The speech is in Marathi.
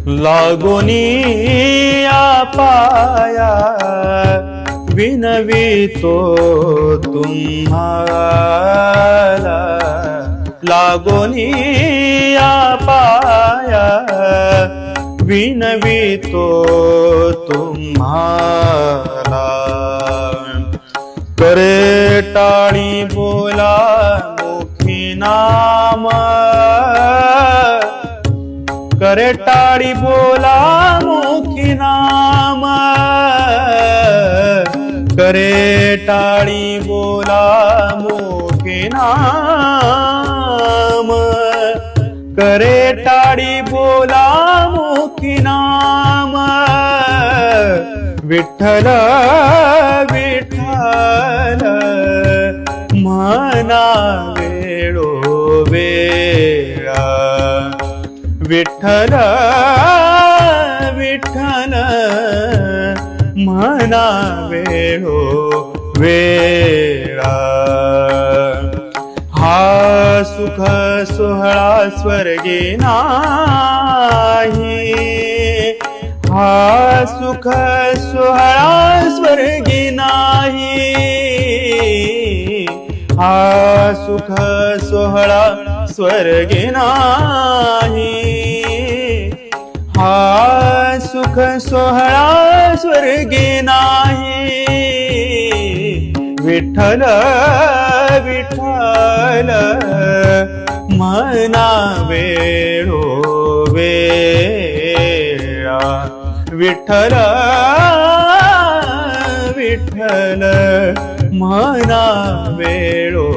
लागोनी पाया विनवितो तुम्हाला, लागोनी पाया विनवितो तुम्हाला। करे टाळी बोला मुखी नाम, करे टाळी बोला मुखी नाम, करे टाळी बोला मुखी नाम, करे टाळी बोला मुखी नाम। विठ्ठल विठ्ठल म्हणा वेळोवेळा, विठ्ठल विठ्ठल म्हणा वेळोवेळा। हा सुख सोहळा स्वर्गी नाही, हा सुख सोहळा स्वर्गी नाही, हा सुख सोहळा स्वर्गी नाही, हा सुख सोहळा स्वर्गी नाही। विठ्ठल विठ्ठल म्हणा वेळोवेळा, विठ्ठल विठ्ठल म्हणा वेळोवेळा।